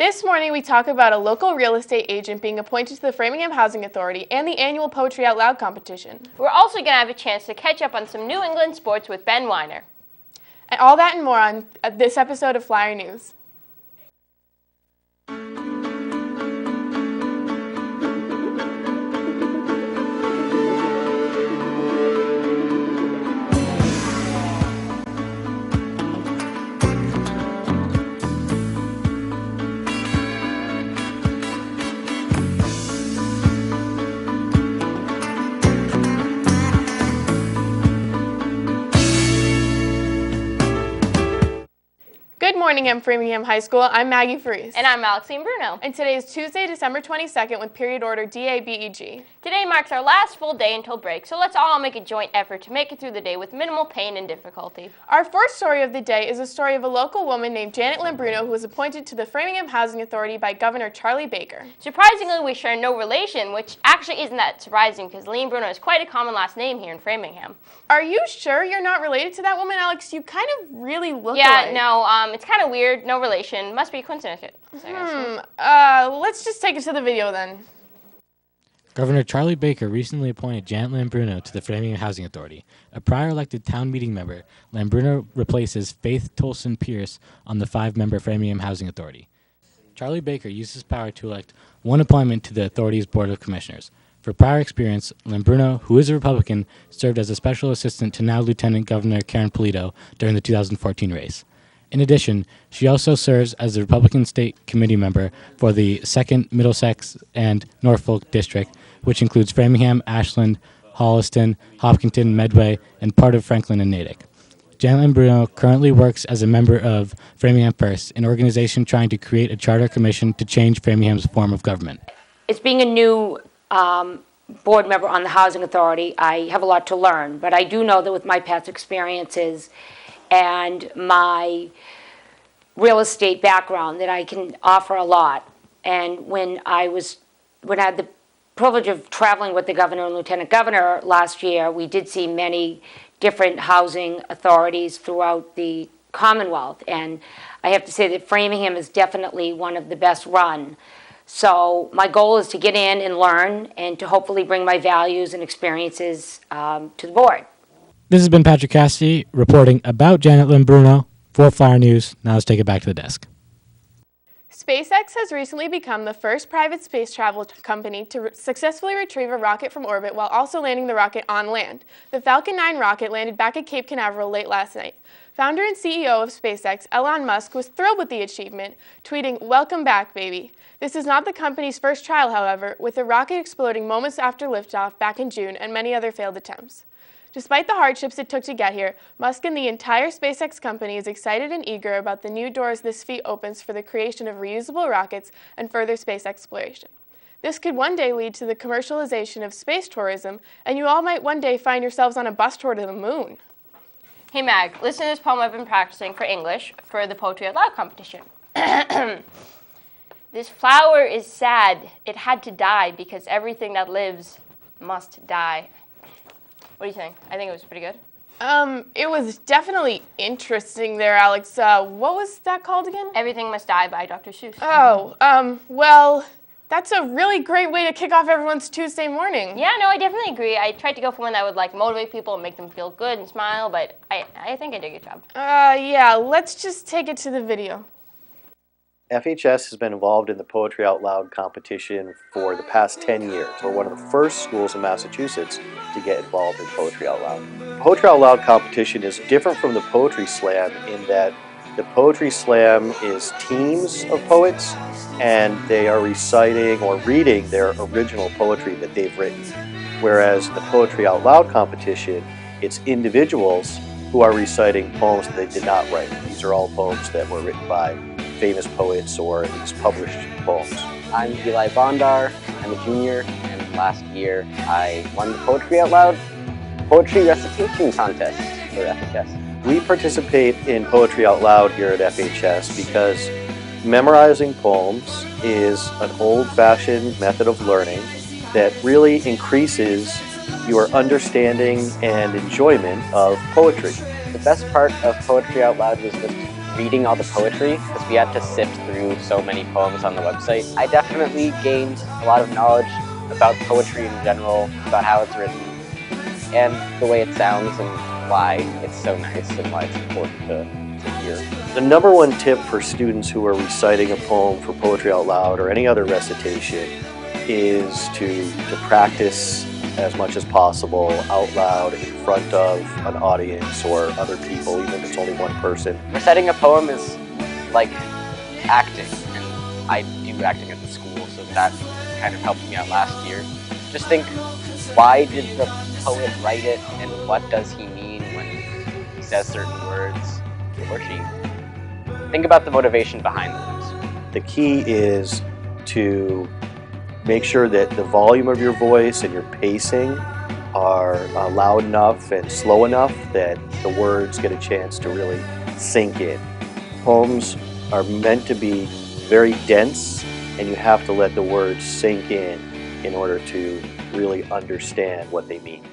This morning we talk about a local real estate agent being appointed to the Framingham Housing Authority and the annual Poetry Out Loud competition. We're also going to have a chance to catch up on some New England sports with Ben Weiner. And all that and more on this episode of Flyer News. Good morning, Framingham High School. I'm Maggie Fries. And I'm Alexine Bruno. And today is Tuesday, December 22nd with period order DABEG. Today marks our last full day until break, so let's all make a joint effort to make it through the day with minimal pain and difficulty. Our first story of the day is a story of a local woman named Janet Lambruno who was appointed to the Framingham Housing Authority by Governor Charlie Baker. Surprisingly, we share no relation, which actually isn't that surprising because Lambruno is quite a common last name here in Framingham. Are you sure you're not related to that woman, Alex? You kind of really look alike. Yeah, no, it's kind of weird. No relation. Must be a coincidence. Let's just take it to the video then. Governor Charlie Baker recently appointed Janet Lambruno to the Framingham Housing Authority. A prior elected town meeting member, Lambruno replaces Faith Tolson Pierce on the 5-member Framingham Housing Authority. Charlie Baker used his power to elect one appointment to the authority's Board of Commissioners. For prior experience, Lambruno, who is a Republican, served as a special assistant to now Lieutenant Governor Karen Polito during the 2014 race. In addition, she also serves as the Republican State Committee member for the 2nd Middlesex and Norfolk District, which includes Framingham, Ashland, Holliston, Hopkinton, Medway, and part of Franklin and Natick. Janet Lambruno currently works as a member of Framingham First, an organization trying to create a charter commission to change Framingham's form of government. It's being a new board member on the Housing Authority. I have a lot to learn, but I do know that with my past experiences and my real estate background that I can offer a lot. And when I had the privilege of traveling with the governor and lieutenant governor last year, we did see many different housing authorities throughout the Commonwealth. And I have to say that Framingham is definitely one of the best run. So my goal is to get in and learn and to hopefully bring my values and experiences to the board. This has been Patrick Cassidy reporting about Janet Lambruno for Flyer News. Now let's take it back to the desk. SpaceX has recently become the first private space travel company to successfully retrieve a rocket from orbit while also landing the rocket on land. The Falcon 9 rocket landed back at Cape Canaveral late last night. Founder and CEO of SpaceX, Elon Musk, was thrilled with the achievement, tweeting, "Welcome back, baby." This is not the company's first trial, however, with the rocket exploding moments after liftoff back in June and many other failed attempts. Despite the hardships it took to get here, Musk and the entire SpaceX company is excited and eager about the new doors this feat opens for the creation of reusable rockets and further space exploration. This could one day lead to the commercialization of space tourism, and you all might one day find yourselves on a bus tour to the moon. Hey Mag, listen to this poem I've been practicing for English for the Poetry Out Loud competition. This flower is sad. It had to die because everything that lives must die. What do you think? I think it was pretty good. It was definitely interesting there, Alex. What was that called again? Everything Must Die by Dr. Seuss. Oh, well, that's a really great way to kick off everyone's Tuesday morning. Yeah, no, I definitely agree. I tried to go for one that would motivate people and make them feel good and smile, but I think I did a good job. Yeah, let's just take it to the video. FHS has been involved in the Poetry Out Loud competition for the past 10 years. We're one of the first schools in Massachusetts to get involved in Poetry Out Loud. Poetry Out Loud competition is different from the Poetry Slam in that the Poetry Slam is teams of poets and they are reciting or reading their original poetry that they've written. Whereas the Poetry Out Loud competition, it's individuals who are reciting poems that they did not write. These are all poems that were written by famous poets or at least published poems. I'm Eli Bondar. I'm a junior, and last year I won the Poetry Out Loud Poetry Recitation Contest for FHS. We participate in Poetry Out Loud here at FHS because memorizing poems is an old-fashioned method of learning that really increases your understanding and enjoyment of poetry. The best part of Poetry Out Loud was the reading all the poetry, because we had to sift through so many poems on the website. I definitely gained a lot of knowledge about poetry in general, about how it's written, and the way it sounds, and why it's so nice, and why it's important to hear. The number one tip for students who are reciting a poem for Poetry Out Loud or any other recitation is to practice as much as possible out loud in front of an audience or other people, even if it's only one person. Reciting a poem is like acting, and I do acting at the school, so that kind of helped me out last year. Just think, why did the poet write it, and what does he mean when he says certain words, or she? Think about the motivation behind the words. The key is to make sure that the volume of your voice and your pacing are loud enough and slow enough that the words get a chance to really sink in. Poems are meant to be very dense, and you have to let the words sink in order to really understand what they mean.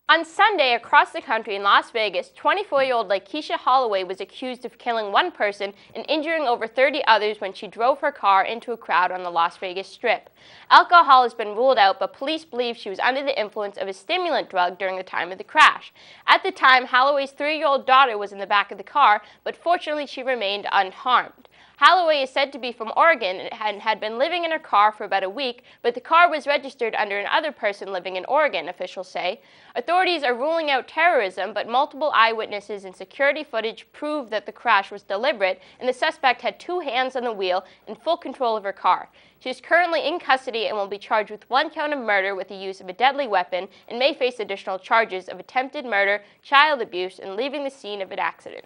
On Sunday, across the country in Las Vegas, 24-year-old Lakeisha Holloway was accused of killing one person and injuring over 30 others when she drove her car into a crowd on the Las Vegas Strip. Alcohol has been ruled out, but police believe she was under the influence of a stimulant drug during the time of the crash. At the time, Holloway's 3-year-old daughter was in the back of the car, but fortunately she remained unharmed. Holloway is said to be from Oregon and had been living in her car for about a week, but the car was registered under another person living in Oregon, officials say. Authorities are ruling out terrorism, but multiple eyewitnesses and security footage prove that the crash was deliberate, and the suspect had 2 hands on the wheel and full control of her car. She is currently in custody and will be charged with 1 count of murder with the use of a deadly weapon and may face additional charges of attempted murder, child abuse, and leaving the scene of an accident.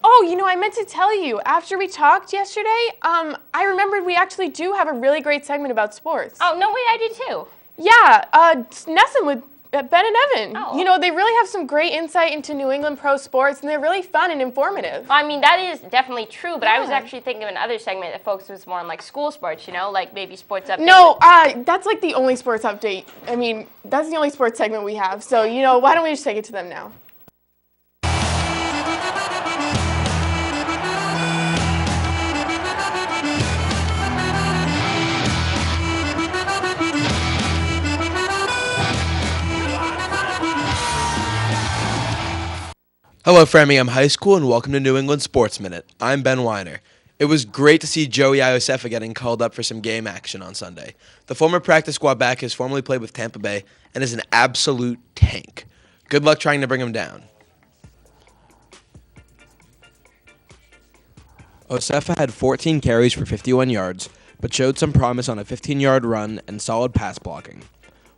Oh, you know, I meant to tell you, after we talked yesterday, I remembered we actually do have a really great segment about sports. Oh, no way, I did too. Yeah, Nessun with Ben and Evan. Oh. You know, they really have some great insight into New England pro sports, and they're really fun and informative. I mean, that is definitely true, but I was Yeah. actually thinking of another segment that focuses more on like school sports, you know, like maybe sports updates. No, that's like the only sports update. I mean, that's the only sports segment we have. So, you know, why don't we just take it to them now? Hello, Framingham High School, and welcome to New England Sports Minute. I'm Ben Weiner. It was great to see Joey Iosefa getting called up for some game action on Sunday. The former practice squad back has formerly played with Tampa Bay and is an absolute tank. Good luck trying to bring him down. Iosefa had 14 carries for 51 yards, but showed some promise on a 15-yard run and solid pass blocking.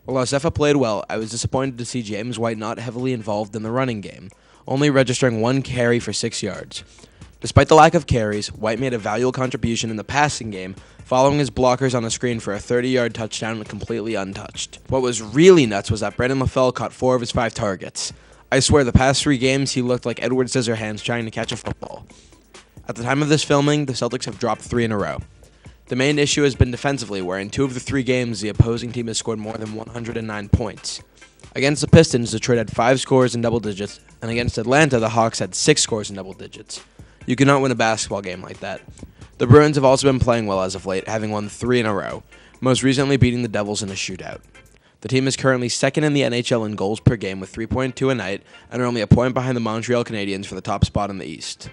While Iosefa played well, I was disappointed to see James White not heavily involved in the running game, only registering 1 carry for 6 yards. Despite the lack of carries, White made a valuable contribution in the passing game, following his blockers on the screen for a 30-yard touchdown completely untouched. What was really nuts was that Brandon LaFell caught 4 of his 5 targets. I swear, the past 3 games, he looked like Edward Scissorhands trying to catch a football. At the time of this filming, the Celtics have dropped 3 in a row. The main issue has been defensively, where in 2 of the 3 games, the opposing team has scored more than 109 points. Against the Pistons, Detroit had 5 scores in double digits, and against Atlanta, the Hawks had 6 scores in double digits. You cannot win a basketball game like that. The Bruins have also been playing well as of late, having won 3 in a row, most recently beating the Devils in a shootout. The team is currently second in the NHL in goals per game with 3.2 a night, and are only a point behind the Montreal Canadiens for the top spot in the East.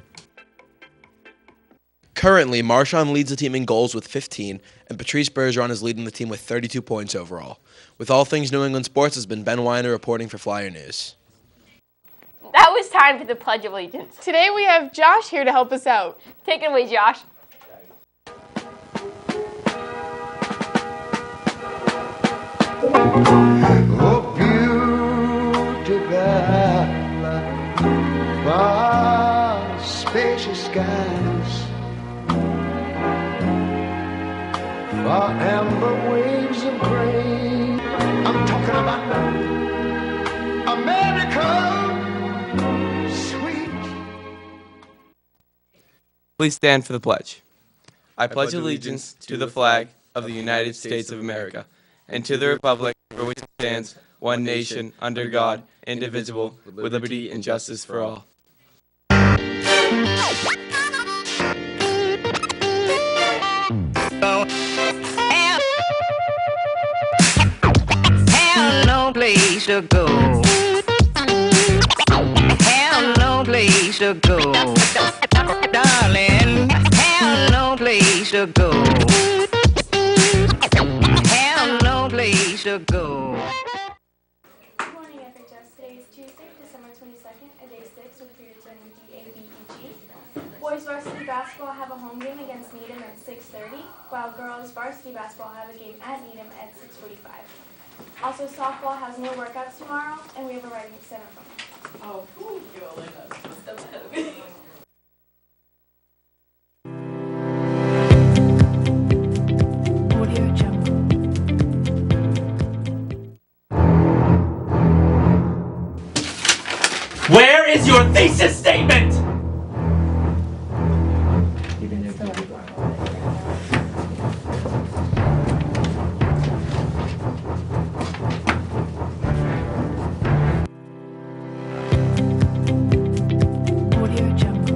Currently, Marchand leads the team in goals with 15, and Patrice Bergeron is leading the team with 32 points overall. With all things New England sports, has been Ben Weiner reporting for Flyer News. That was time for the Pledge of Allegiance. Today we have Josh here to help us out. Take it away, Josh. Oh, beautiful, vast, spacious skies, far amber waves of grain. I'm talking about America, sweet. Please stand for the pledge. I pledge allegiance to the flag of the United States of America and to the republic for which it stands, one nation, under God, indivisible, with liberty and justice for all. place to go. Have no place to go. Darling, have no place to go. Have no place to go. Good morning, FHS. Today is Tuesday, December 22nd, a day 6 with periods ending DABEG. Boys varsity basketball have a home game against Needham at 6:30, while girls varsity basketball have a game at Needham at 6:45. Also, softball has no workouts tomorrow, and we have a writing center from it. Oh, you're all in that's heavy. Audio Jungle. Where is your thesis statement? Audio Jungle.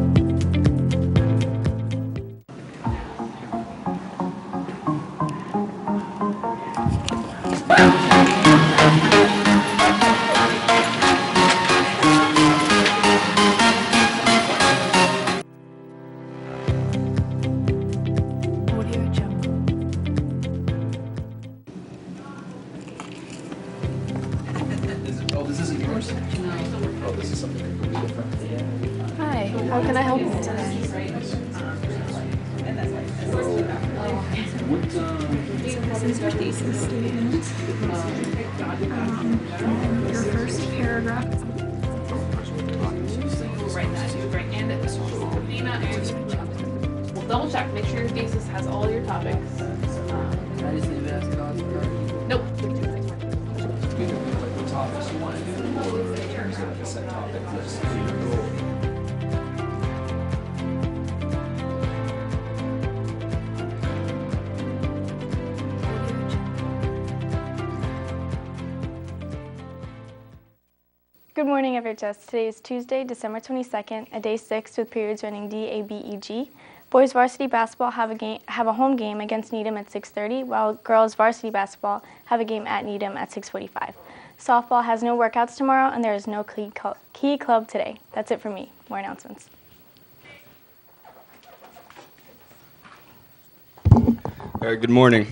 Audio Jungle. This isn't yours? Oh, this is something completely different. Hi, how can I help you today? This is your thesis statement. Your first paragraph. We'll double check, make sure your thesis has all your topics. Can I just leave it as it Nope. You can put the topics you want to do, or in terms of a set topic, just Good morning, FHS. Today is Tuesday, December 22nd, a day 6 with periods running DABEG. Boys varsity basketball have a home game against Needham at 6:30, while girls varsity basketball have a game at Needham at 6:45. Softball has no workouts tomorrow, and there is no key club today. That's it for me. More announcements. All right, good morning.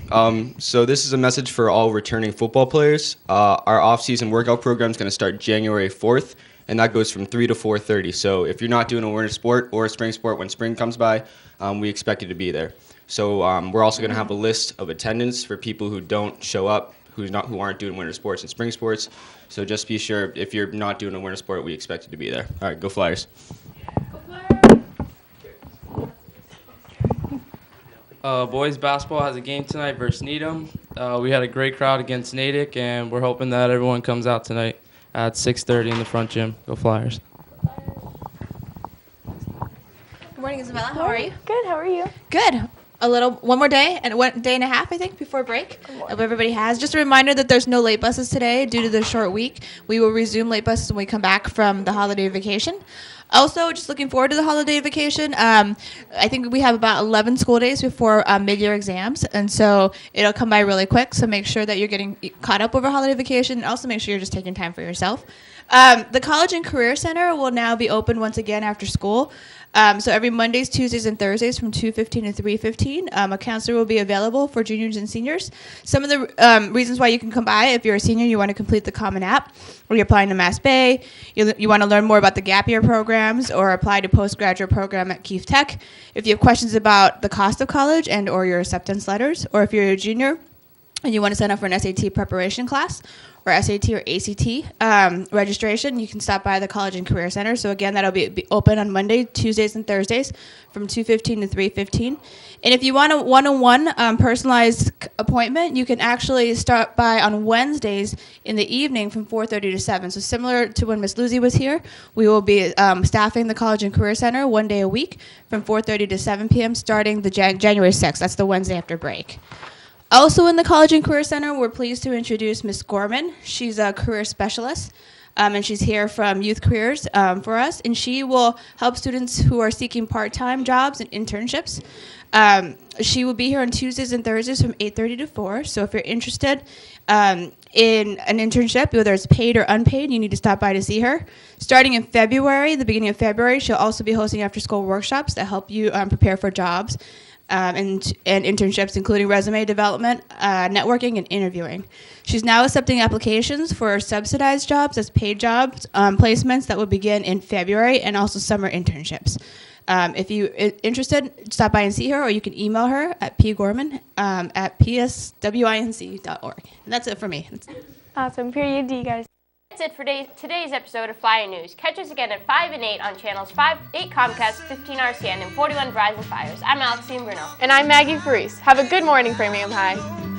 So this is a message for all returning football players. Our off-season workout program is going to start January 4th, and that goes from 3 to 4:30. So if you're not doing a winter sport or a spring sport when spring comes by, we expect you to be there. So we're also going to have a list of attendance for people who don't show up, who aren't doing winter sports and spring sports. So just be sure if you're not doing a winter sport, we expect you to be there. All right, go Flyers. Boys basketball has a game tonight versus Needham. We had a great crowd against Natick, and we're hoping that everyone comes out tonight at 6:30 in the front gym. Go Flyers. Good morning, Isabella. How are you? Good. How are you? Good. One more day and 1 day and a half, I think, before break. Hope everybody has. Just a reminder that there's no late buses today due to the short week. We will resume late buses when we come back from the holiday vacation. Also, just looking forward to the holiday vacation. I think we have about 11 school days before mid-year exams, and so it'll come by really quick. So make sure that you're getting caught up over holiday vacation, and also make sure you're just taking time for yourself. The College and Career Center will now be open once again after school. So every Mondays, Tuesdays, and Thursdays from 2:15 to 3:15, a counselor will be available for juniors and seniors. Some of the reasons why you can come by: if you're a senior, you want to complete the Common App, or you're applying to Mass Bay, you want to learn more about the gap year programs, or apply to postgraduate program at Keefe Tech. If you have questions about the cost of college and or your acceptance letters, or if you're a junior and you want to sign up for an SAT preparation class, or SAT or ACT registration, you can stop by the College and Career Center. So again, that'll be open on Monday, Tuesdays, and Thursdays from 2:15 to 3:15. And if you want a one-on-one personalized appointment, you can actually start by on Wednesdays in the evening from 4:30 to 7. So similar to when Miss Lucy was here, we will be staffing the College and Career Center 1 day a week from 4:30 to 7 p.m. starting the January 6th. That's the Wednesday after break. Also in the College and Career Center, we're pleased to introduce Ms. Gorman. She's a career specialist. and she's here from Youth Careers for us, and she will help students who are seeking part-time jobs and internships. She will be here on Tuesdays and Thursdays from 8:30 to 4. So if you're interested in an internship, whether it's paid or unpaid, you need to stop by to see her. Starting in February, the beginning of February, she'll also be hosting after-school workshops that help you prepare for jobs and internships, including resume development, networking, and interviewing. She's now accepting applications for subsidized jobs as paid jobs, placements that will begin in February, and also summer internships. If you're interested, stop by and see her, or you can email her at pgorman at pswinc.org. And that's it for me. Awesome. Period D, guys. That's it for today's episode of Flyer News. Catch us again at 5 and 8 on channels 8 Comcast, 15 RCN, and 41 Verizon Fires. I'm Alexine Bruno. And I'm Maggie Faris. Have a good morning, Framingham High.